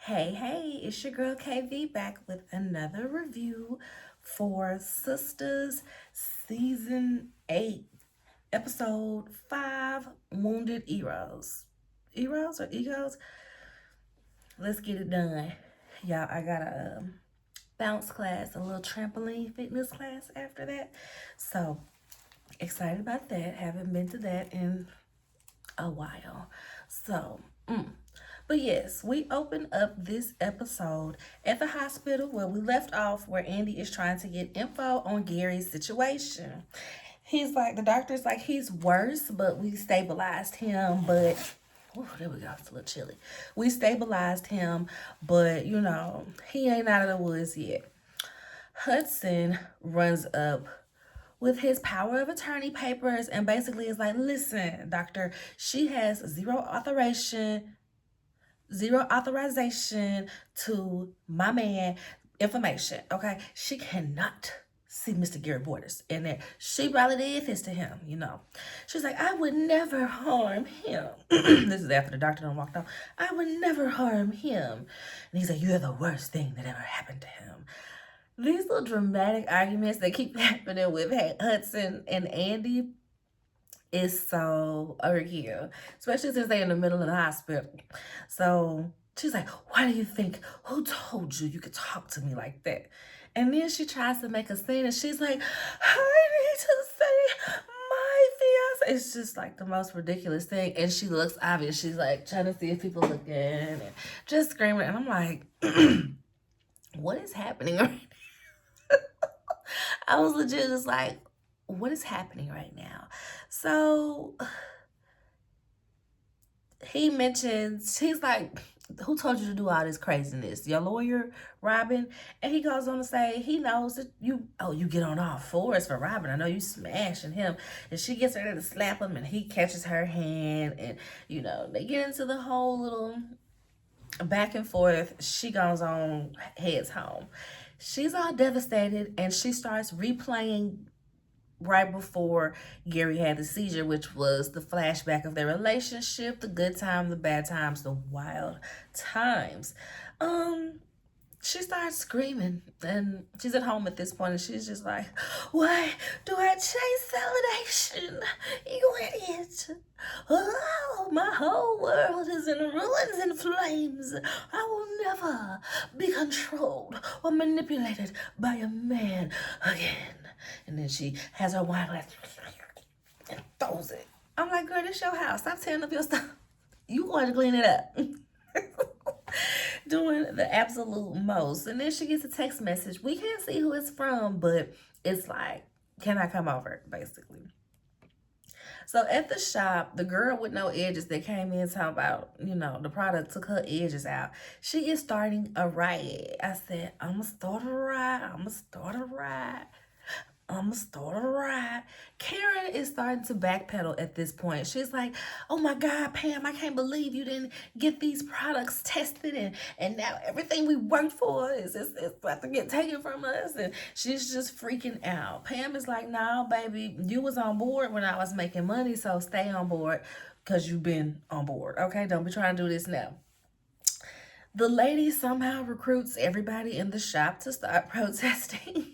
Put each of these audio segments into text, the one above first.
Hey, it's your girl KV back with another review for Sistas Season 8, Episode 5, Wounded Heroes. Heroes or Egos? Let's get it done. Y'all, I got a bounce class, a little trampoline fitness class after that. So, excited about that. Haven't been to that in a while. So, But yes, we open up this episode at the hospital where we left off, where Andy is trying to get info on Gary's situation. The doctor's like, he's worse, but we stabilized him. But, there we go, it's a little chilly. We stabilized him, but, he ain't out of the woods yet. Hudson runs up with his power of attorney papers and basically is like, listen, doctor, she has zero authorization to my man information. Okay, she cannot see Mr. Gary Borders in there. She probably did this to him, She's like, I would never harm him. This is after the doctor done walked out. I would never harm him. And he's like, you're the worst thing that ever happened to him. These little dramatic arguments that keep happening with Hudson and Andy is so cute, especially since they're in the middle of the hospital. So she's like, why do you think, who told you could talk to me like that? And then she tries to make a scene and she's like, I need to say my fiance. It's just like the most ridiculous thing. And she looks obvious. She's like trying to see if people looking and just screaming. And I'm like, what is happening right now? I was legit just like, what is happening right now? So he mentions, he's like, who told you to do all this craziness? Your lawyer, Robin? And he goes on to say, he knows that you get on all fours for Robin. I know you smashing him. And she gets ready to slap him and he catches her hand. And, they get into the whole little back and forth. She goes on, heads home. She's all devastated and she starts replaying right before Gary had the seizure, which was the flashback of their relationship, the good times, the bad times, the wild times. She starts screaming and she's at home at this point and she's just like, why do I chase validation? You idiot. Oh, my whole world is in ruins and flames. I will never be controlled or manipulated by a man again. And then she has her wine glass and throws it. I'm like, girl, this your house. Stop tearing up your stuff. You going to clean it up. Doing the absolute most. And then she gets a text message. We can't see who it's from, but it's like, can I come over? Basically. So at the shop, the girl with no edges that came in talking about, the product took her edges out. She is starting a riot. I said, I'm going to start a riot. Karen is starting to backpedal at this point. She's like, oh my God, Pam, I can't believe you didn't get these products tested and now everything we worked for is about to get taken from us. And she's just freaking out. Pam is like, no, baby, you was on board when I was making money, so stay on board because you've been on board. Okay, don't be trying to do this now. The lady somehow recruits everybody in the shop to start protesting.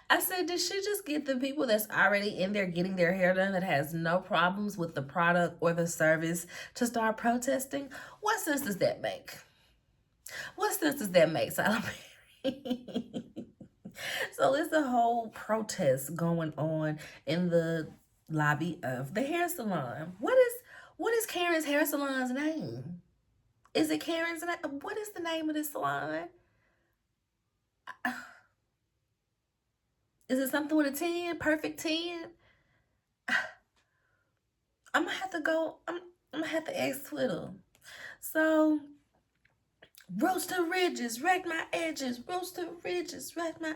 I said, did she just get the people that's already in there getting their hair done that has no problems with the product or the service to start protesting? What sense does that make? Tyler Perry? So it's a whole protest going on in the lobby of the hair salon. What is Karen's hair salon's name? Is it Karen's name? What is the name of this salon? Is it something with a 10? Perfect 10? I'm gonna have to go. I'm gonna have to ask Twitter. So, Rooster Ridges, wreck my edges. Rooster Ridges, wreck my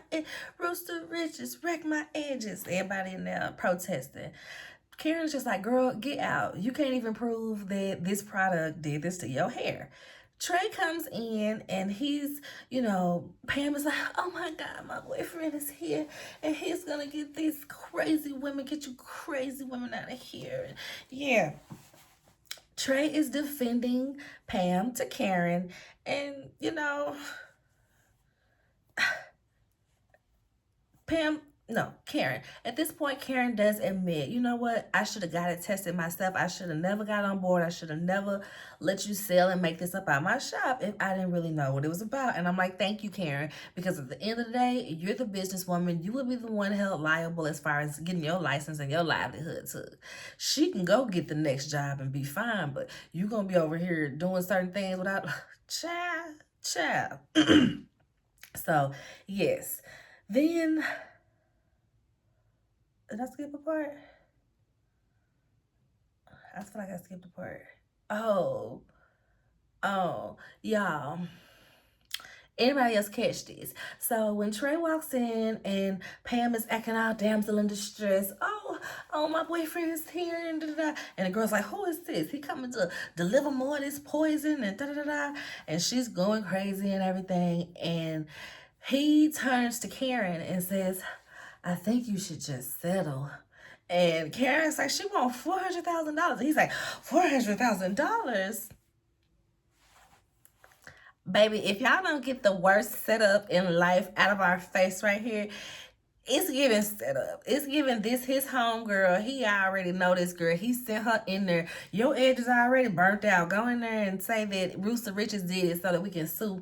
Rooster Ridges, wreck my edges. Everybody in there protesting. Karen's just like, girl, get out. You can't even prove that this product did this to your hair. Trey comes in and he's, Pam is like, oh my God, my boyfriend is here and he's going to get these crazy women, get you crazy women out of here. Yeah. Trey is defending Pam to Karen, and Pam, no, Karen. At this point, Karen does admit, you know what? I should have got it tested myself. I should have never got on board. I should have never let you sell and make this about my shop if I didn't really know what it was about. And I'm like, thank you, Karen, because at the end of the day, you're the businesswoman. You will be the one held liable as far as getting your license and your livelihood too. She can go get the next job and be fine, but you're gonna be over here doing certain things without child. So yes. Then, did I skip a part? I feel like I skipped a part. Oh, y'all. Anybody else catch this? So when Trey walks in and Pam is acting all damsel in distress, oh, my boyfriend is here and da da da, and the girl's like, who is this? He coming to deliver more of this poison and da da da da, and she's going crazy and everything, and he turns to Karen and says, I think you should just settle. And Karen's like, she wants $400,000. He's like, $400,000? Baby, if y'all don't get the worst setup in life out of our face right here, it's giving setup. It's giving this his homegirl. He already know this girl. He sent her in there. Your edge is already burnt out. Go in there and say that Rooster Riches did it so that we can sue.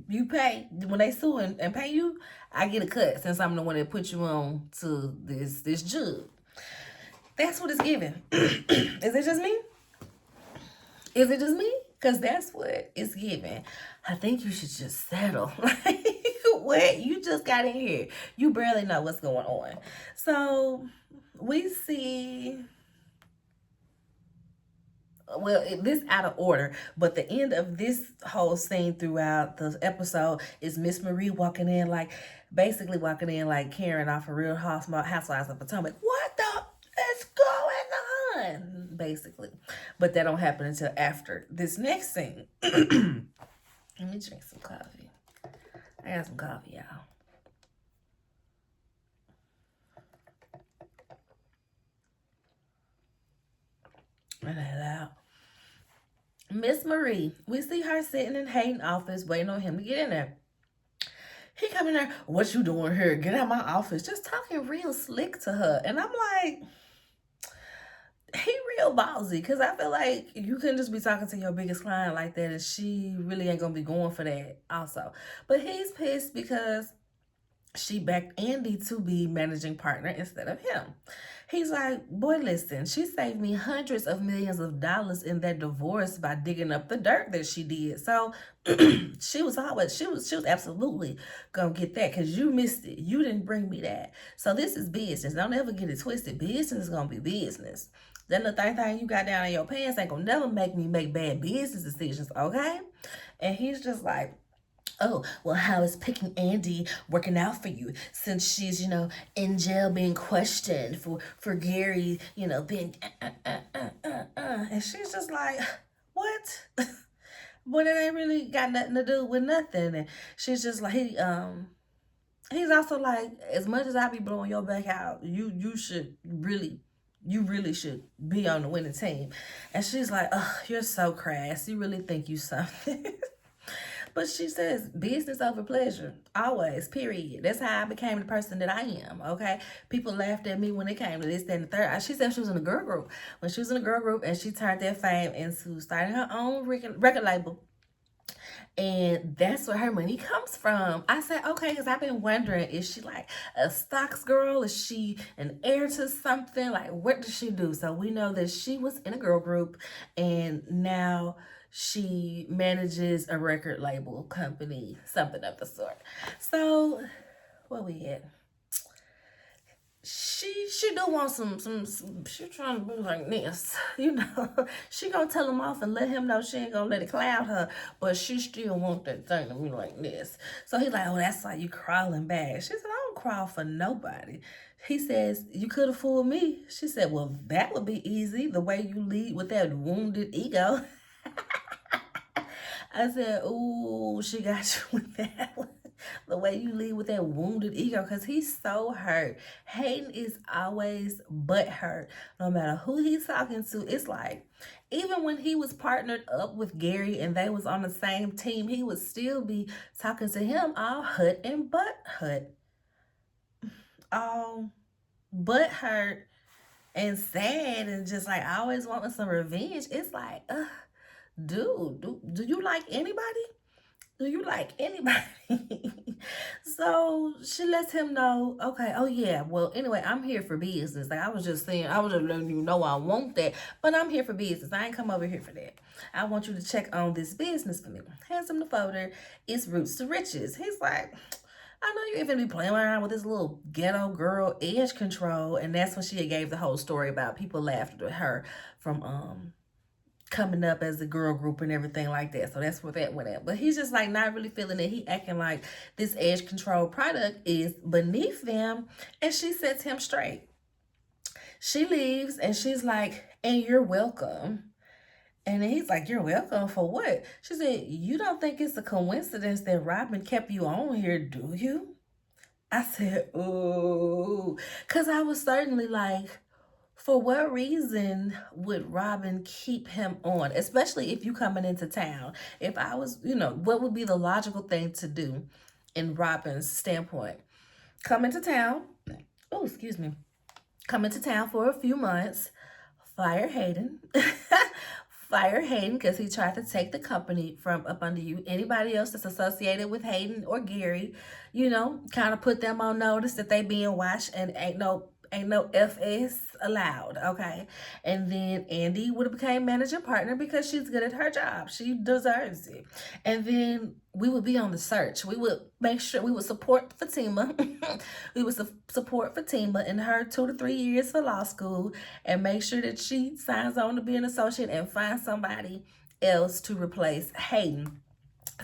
You pay when they sue and pay you, I get a cut since I'm the one that put you on to this judge. That's what it's giving. Is it just me? Is it just me? Because that's what it's giving. I think you should just settle. Like, what? You just got in here. You barely know what's going on. So we see, well, this out of order, but the end of this whole scene throughout the episode is Miss Marie walking in like Karen off of Real Housewives of Potomac. What the is going on? Basically. But that don't happen until after this next scene. Let me drink some coffee. I got some coffee, y'all. And I loud. Miss Marie, we see her sitting in Hayden's office waiting on him to get in there. He come in there, what you doing here? Get out of my office. Just talking real slick to her. And I'm like, he real ballsy, because I feel like you couldn't just be talking to your biggest client like that, and she really ain't gonna be going for that also. But he's pissed because she backed Andy to be managing partner instead of him. He's like, boy, listen, she saved me hundreds of millions of dollars in that divorce by digging up the dirt that she did. So she was absolutely gonna get that because you missed it. You didn't bring me that. So this is business. Don't ever get it twisted. Business is gonna be business. That little thing you got down in your pants ain't gonna never make me make bad business decisions, okay? And he's just like, oh, well, how is picking Andy working out for you since she's, in jail being questioned for Gary, being, And she's just like, what? But it ain't really got nothing to do with nothing. And she's just like, he's also like, as much as I be blowing your back out, you really should be on the winning team. And she's like, oh, you're so crass. You really think you something. But she says business over pleasure, always, period. That's how I became the person that I am, okay? People laughed at me when it came to this, that, and the third. She said she was in a girl group. When she was in a girl group and she turned that fame into starting her own record label. And that's where her money comes from. I said, okay, because I've been wondering, is she like a stocks girl? Is she an heir to something? Like, what does she do? So we know that she was in a girl group and now she manages a record label company, something of the sort. So, where we at? She do want some she trying to be like this, she gonna tell him off and let him know she ain't gonna let it cloud her, but she still want that thing to be like this. So he's like, oh, that's why you crawling back. She said, I don't crawl for nobody. He says, you could have fooled me. She said, well, that would be easy, the way you lead with that wounded ego. I said, ooh, she got you with that one. The way you leave with that wounded ego, because he's so hurt. Hayden is always butt hurt. No matter who he's talking to, it's like, even when he was partnered up with Gary and they was on the same team, he would still be talking to him all hut and butt hurt. All butt hurt and sad and just like always wanting some revenge. It's like, dude, do you like anybody? Do you like anybody? So she lets him know, okay, oh yeah, well, anyway, I'm here for business. Like I was just saying, I was just letting you know I want that, but I'm here for business. I ain't come over here for that. I want you to check on this business for me. Hands him the folder. It's Roots to Riches. He's like, I know you ain't finna be playing around with this little ghetto girl edge control. And that's when she gave the whole story about people laughed at her from coming up as a girl group and everything like that. So that's where that went at. But he's just like not really feeling it. He acting like this edge control product is beneath them. And she sets him straight. She leaves and she's like, and you're welcome. And then he's like, you're welcome for what? She said, you don't think it's a coincidence that Robin kept you on here, do you? I said, ooh. Because I was certainly like, for what reason would Robin keep him on? Especially if you coming into town. If I was, what would be the logical thing to do in Robin's standpoint? Come into town. Oh, excuse me. Come into town for a few months. Fire Hayden. Fire Hayden because he tried to take the company from up under you. Anybody else that's associated with Hayden or Gary, kind of put them on notice that they being watched and ain't no FS allowed, okay? And then Andy would have became managing partner because she's good at her job. She deserves it. And then we would be on the search. We would make sure we would support Fatima. We would support Fatima in her 2 to 3 years for law school and make sure that she signs on to be an associate and find somebody else to replace Hayden.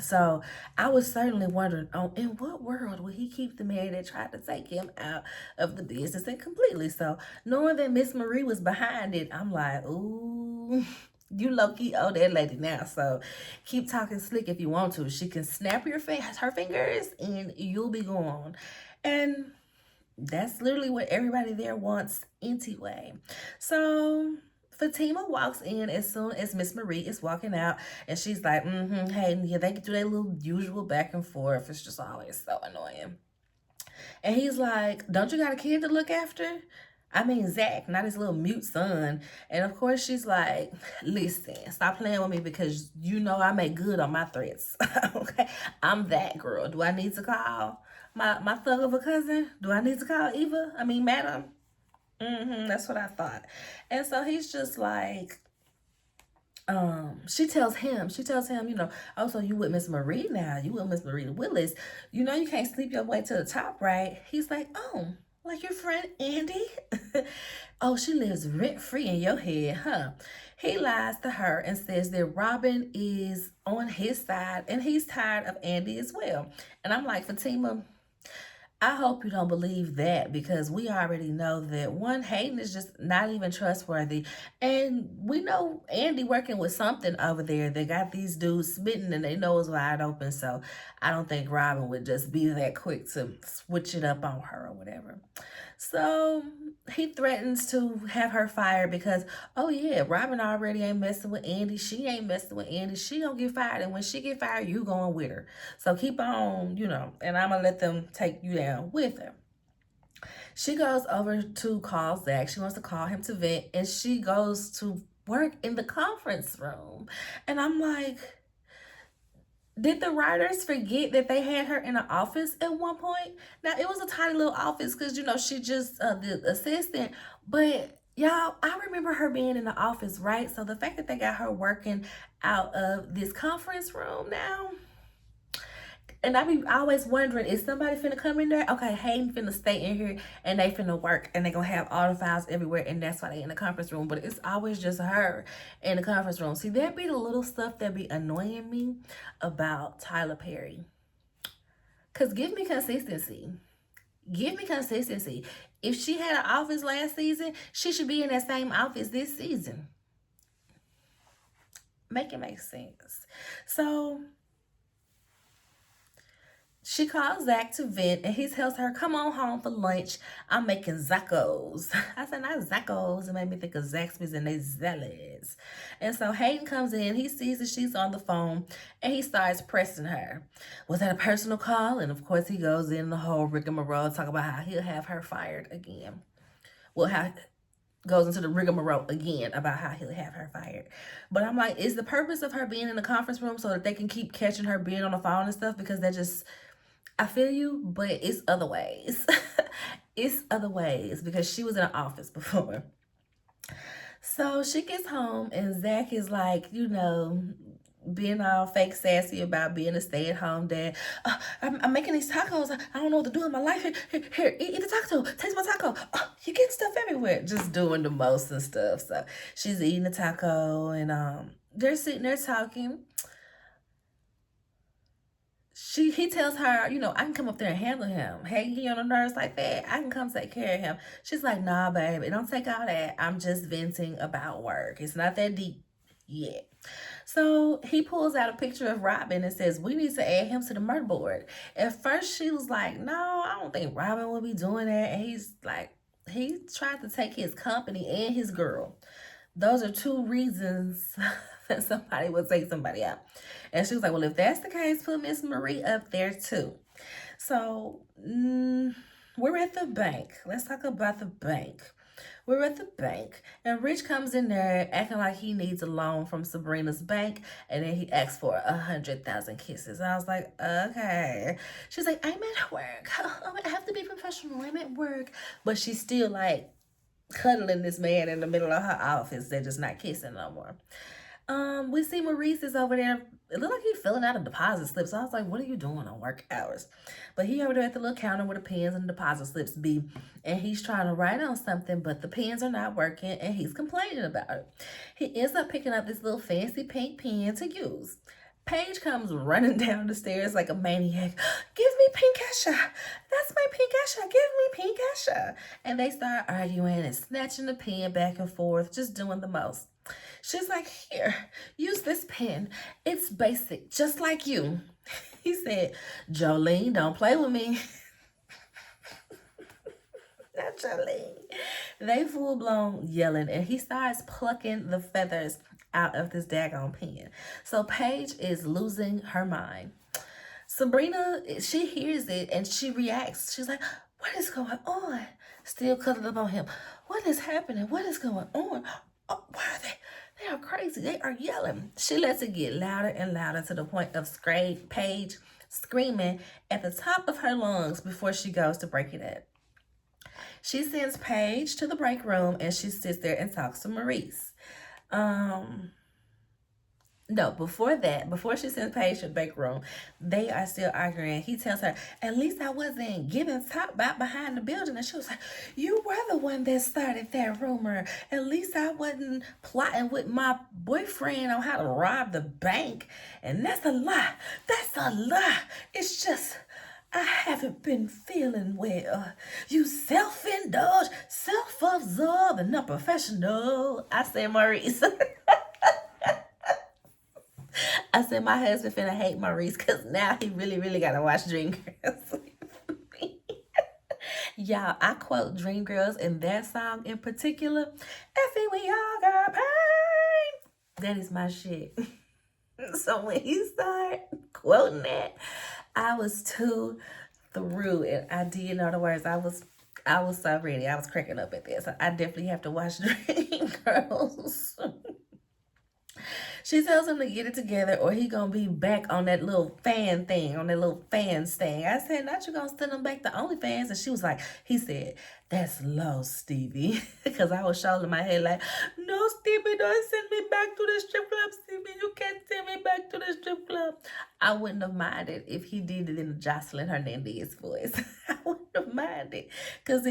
So I was certainly wondering, in what world would he keep the man that tried to take him out of the business and completely? So knowing that Miss Marie was behind it, I'm like, ooh, you low-key owe that lady now. So keep talking slick if you want to. She can snap her fingers and you'll be gone. And that's literally what everybody there wants anyway. So Fatima walks in as soon as Miss Marie is walking out, and she's like, hey, yeah, they can do their little usual back and forth. It's just always so annoying. And he's like, don't you got a kid to look after? I mean, Zach, not his little mute son. And of course, she's like, listen, stop playing with me because I make good on my threats. Okay? I'm that girl. Do I need to call my thug of a cousin? Do I need to call Eva? I mean, madam? That's what I thought. And so he's just like, she tells him, oh, so you with Miss Marie now. You with Miss Marie Willis. You can't sleep your way to the top, right? He's like, oh, like your friend Andy? Oh, she lives rent-free in your head, huh? He lies to her and says that Robin is on his side and he's tired of Andy as well. And I'm like, Fatima, I hope you don't believe that because we already know that one, Hayden is just not even trustworthy. And we know Andy working with something over there. They got these dudes smitten and they know it's wide open. So I don't think Robin would just be that quick to switch it up on her or whatever. So he threatens to have her fired because, oh yeah, Robin already ain't messing with Andy. She ain't messing with Andy. She gonna get fired. And when she get fired, you going with her. So keep on, and I'm gonna let them take you down with her. She goes over to call Zach. She wants to call him to vent. And she goes to work in the conference room. And I'm like, did the writers forget that they had her in an office at one point? Now, it was a tiny little office because, she just, the assistant. But, y'all, I remember her being in the office, right? So the fact that they got her working out of this conference room now. And I be always wondering, is somebody finna come in there? Okay, Hayden finna stay in here and they finna work and they gonna have all the files everywhere and that's why they in the conference room. But it's always just her in the conference room. See, that be the little stuff that be annoying me about Tyler Perry. Because give me consistency. Give me consistency. If she had an office last season, she should be in that same office this season. Make it make sense. So She calls Zach to vent and he tells her, come on home for lunch. I'm making Zaccos. I said, not Zaccos. It made me think of Zaxby's and they Zellies. And so Hayden comes in. He sees that she's on the phone and he starts pressing her. Was that a personal call? And of course, he goes in the whole rigmarole, talk about how he'll have her fired again. Well, how goes into the rigmarole again about how he'll have her fired. But I'm like, is the purpose of her being in the conference room so that they can keep catching her being on the phone and stuff? Because that just, I feel you, but it's other ways. It's other ways because she was in an office before. So she gets home and Zach is like, being all fake sassy about being a stay-at-home dad. I'm making these tacos. I don't know what to do in my life. Here, eat the taco. Taste my taco. You're getting stuff everywhere. Just doing the most and stuff. So she's eating the taco and they're sitting there talking. He tells her, I can come up there and handle him. Hey, he on the nerves like that, I can come take care of him. She's like, nah, baby, don't take all that. I'm just venting about work. It's not that deep yet. So he pulls out a picture of Robin and says, we need to add him to the murder board. At first, she was like, no, I don't think Robin will be doing that. And he's like, he tried to take his company and his girl. Those are two reasons that somebody would take somebody out. And she was like, well, if that's the case, put Miss Marie up there too. So we're at the bank. Let's talk about the bank. We're at the bank, and Rich comes in there acting like he needs a loan from Sabrina's bank, and then he asks for 100,000 kisses. I was like, okay. She's like, I'm at work. I have to be professional. I'm at work. But she's still like cuddling this man in the middle of her office. They're just not kissing no more. We see Maurice is over there. It looked like he's filling out a deposit slip. So I was like, what are you doing on work hours? But he over there at the little counter where the pens and the deposit slips be. And he's trying to write on something, but the pens are not working and he's complaining about it. He ends up picking up this little fancy pink pen to use. Paige comes running down the stairs like a maniac. Give me pink Esha. That's my pink Esha. Give me pink Esha. And they start arguing and snatching the pen back and forth, just doing the most. She's like, here, use this pen. It's basic, just like you. He said, Jolene, don't play with me. Not Jolene. They full blown yelling, and he starts plucking the feathers out of this daggone pen. So Paige is losing her mind. Sabrina, she hears it and she reacts. She's like, what is going on? Still cuddled up on him. What is happening? What is going on? Oh, why are they? They are crazy. They are yelling. She lets it get louder and louder to the point of Paige screaming at the top of her lungs before she goes to break it up. She sends Paige to the break room and she sits there and talks to Maurice. No, before she sends Paige to the break room, they are still arguing. He tells her, at least I wasn't giving top out behind the building. And she was like, you were the one that started that rumor. At least I wasn't plotting with my boyfriend on how to rob the bank. And that's a lie. That's a lie. It's just, I haven't been feeling well. You self-indulged, self-absorbed, and unprofessional. I said, Maurice. I said, my husband finna hate Maurice because now he really, really got to watch Dreamgirls. Y'all, I quote Dreamgirls in that song in particular. Effie, we all got pain. That is my shit. So when he started quoting that, I was too through and I didn't know the words. I was so ready. I was cracking up at this. So I definitely have to watch Dreamgirls. She tells him to get it together or he gonna be back on that little fan thing, on that little fans thing. I said, not you gonna send him back to OnlyFans? And she was like, he said, that's low, Stevie. Because I was shaking my head like, no, Stevie, don't send me back to the strip club, Stevie. You can't send me back to the strip club. I wouldn't have minded if he did it in a Jocelyn Hernandez voice. I wouldn't have minded. Because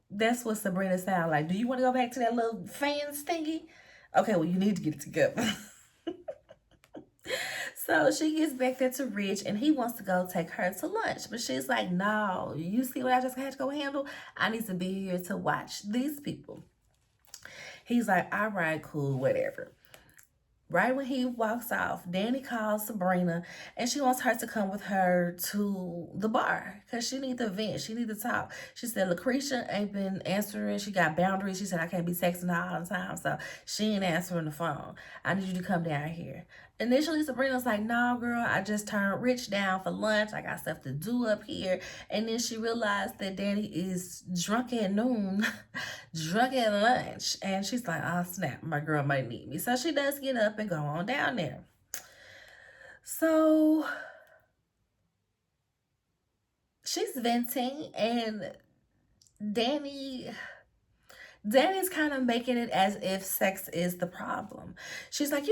that's what Sabrina sounded like. Do you want to go back to that little fans thingy? Okay, well, you need to get it together. So she gets back there to Rich, and he wants to go take her to lunch. But she's like, no, you see what I just had to go handle? I need to be here to watch these people. He's like, all right, cool, whatever. Right when he walks off, Danny calls Sabrina and she wants her to come with her to the bar because she needs to vent. She needs to talk. She said Lucretia ain't been answering. She got boundaries. She said, I can't be texting her all the time. So she ain't answering the phone. I need you to come down here. Initially, Sabrina's like, no, girl, I just turned Rich down for lunch. I got stuff to do up here. And then she realized that Danny is drunk at noon, drunk at lunch. And she's like, oh, snap, my girl might need me. So she does get up and go on down there. So she's venting, and Danny Danny's kind of making it as if sex is the problem. She's like,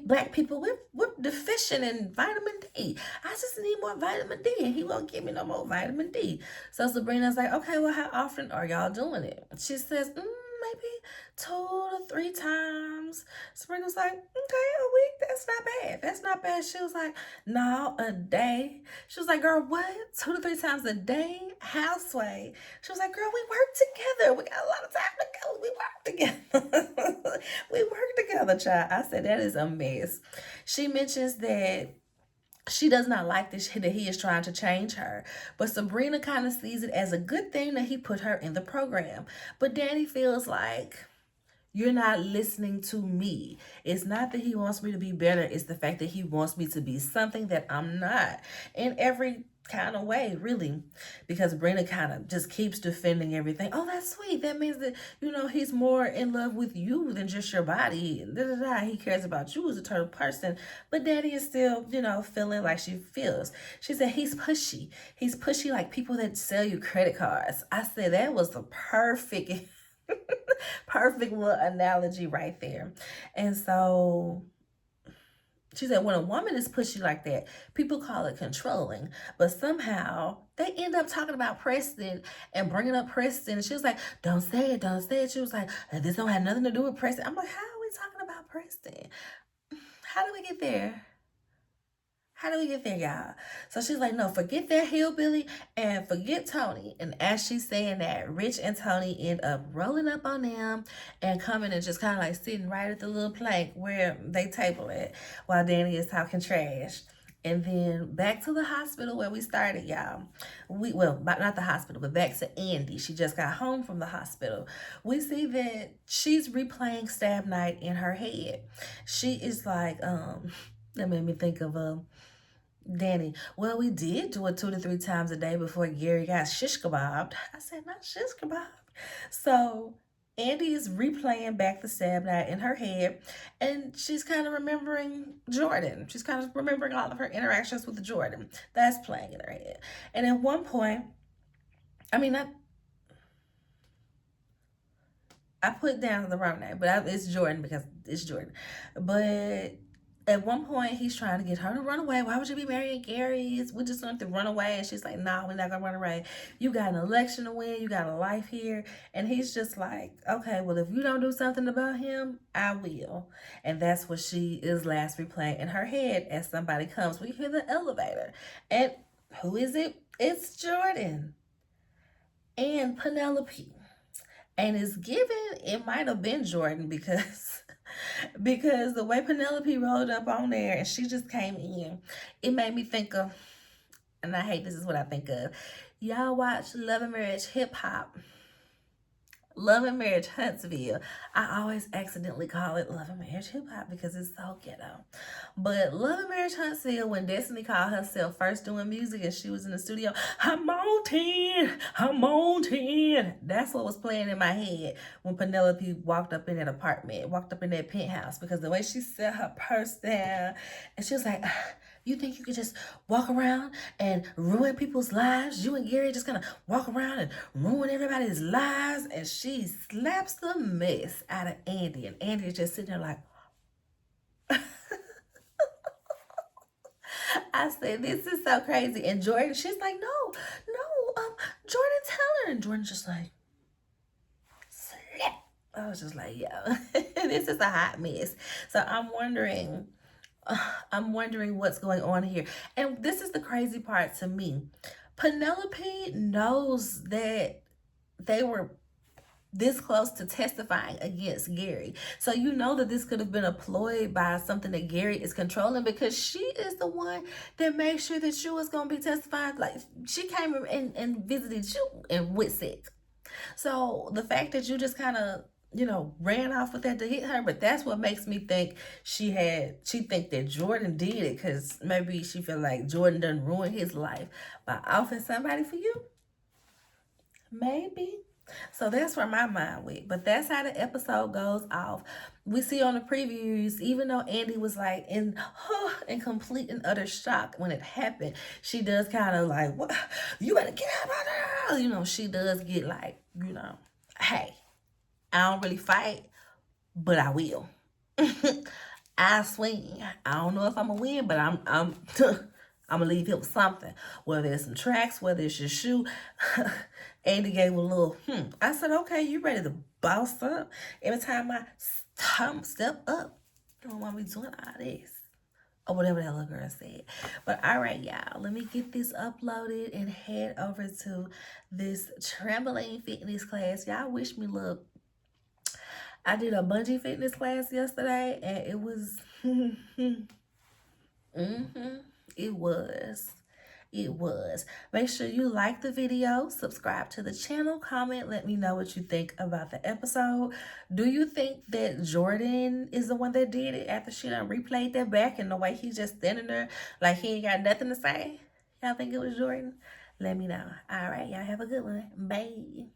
black people, we're deficient in vitamin D. I just need more vitamin D, and he won't give me no more vitamin D. So Sabrina's like, okay, well, how often are y'all doing it? She says, maybe 2 to 3 times. Sabrina's like, okay, a week, that's not bad. That's not bad. She was like, no, a day. She was like, girl, what? 2 to 3 times a day? Houseway. She was like, girl, we work together. We got a lot of time to go. We work together. We work together, child. I said, that is a mess. She mentions that she does not like this, that he is trying to change her. But Sabrina kind of sees it as a good thing that he put her in the program. But Danny feels like, you're not listening to me. It's not that he wants me to be better. It's the fact that he wants me to be something that I'm not in every kind of way, really. Because Brenda kind of just keeps defending everything. Oh, that's sweet. That means that, he's more in love with you than just your body. He cares about you as a total person. But Daddy is still, feeling like she feels. She said, he's pushy. He's pushy like people that sell you credit cards. I said, that was the perfect perfect little analogy right there. And so she said, when a woman is pushy like that, people call it controlling. But somehow they end up talking about Preston and bringing up Preston. She was like, don't say it, don't say it. She was like, this don't have nothing to do with Preston. I'm like, how are we talking about Preston? How do we get there? How do we get there, y'all? So she's like, no, forget that hillbilly and forget Tony. And as she's saying that, Rich and Tony end up rolling up on them and coming and just kind of like sitting right at the little plank where they table it while Danny is talking trash. And then back to the hospital where we started, y'all. Not the hospital, but back to Andy. She just got home from the hospital. We see that she's replaying stab night in her head. She is like, that made me think of Danny, well, we did do it 2 to 3 times a day before Gary got shish kebabbed. I said, not shish kebab. So Andy is replaying back the stab night in her head, and she's kind of remembering Jordan. She's kind of remembering all of her interactions with Jordan. That's playing in her head. And at one point, I put down the wrong name, but it's Jordan because it's Jordan. But at one point, he's trying to get her to run away. Why would you be marrying Gary? We're just going to run away. And she's like, nah, we're not going to run away. You got an election to win. You got a life here. And he's just like, okay, well, if you don't do something about him, I will. And that's what she is last replaying in her head as somebody comes. We hear the elevator. And who is it? It's Jordan and Penelope. And it's given, it might have been Jordan because the way Penelope rolled up on there and she just came in, it made me think of, and I hate this is what I think of. Y'all watch Love and Marriage Hip Hop. Love and Marriage Huntsville. I always accidentally call it Love and Marriage Hip Hop because it's so ghetto. But Love and Marriage Huntsville, when Destiny called herself first doing music and she was in the studio, I'm on 10, I'm on 10. That's what was playing in my head when Penelope walked up in that apartment, walked up in that penthouse, because the way she set her purse down, and she was like, you think you could just walk around and ruin people's lives? You and Gary just gonna walk around and ruin everybody's lives? And she slaps the mess out of Andy. And Andy is just sitting there like, I said, this is so crazy. And Jordan, she's like, no, Jordan, tell her. And Jordan's just like, slap. I was just like, yo, this is a hot mess. So I'm wondering what's going on here. And this is the crazy part to me. Penelope knows that they were this close to testifying against Gary. So you know that this could have been a ploy by something that Gary is controlling, because she is the one that made sure that you was going to be testifying. Like, she came and visited you and with sex. So the fact that you just kind of, ran off with that to hit her, but that's what makes me think she think that Jordan did it, because maybe she feel like Jordan done ruined his life by offering somebody for you. Maybe. So that's where my mind went. But that's how the episode goes off. We see on the previews, even though Andy was like in complete and utter shock when it happened, she does kind of like, what? You better get out of there. She does get like, hey, I don't really fight, but I will. I swing. I don't know if I'm gonna win, but I'm I'm gonna leave here with something. Whether it's some tracks, whether it's your shoe. Andy gave a little, I said, okay, you ready to boss up? Every time I step up, you don't want me doing all this. Or whatever that little girl said. But all right, y'all, let me get this uploaded and head over to this trampoline fitness class. Y'all wish me luck. I did a bungee fitness class yesterday, and it was, it was. Make sure you like the video, subscribe to the channel, comment, let me know what you think about the episode. Do you think that Jordan is the one that did it after she done replayed that back and the way he's just standing there like he ain't got nothing to say? Y'all think it was Jordan? Let me know. All right, y'all have a good one. Bye.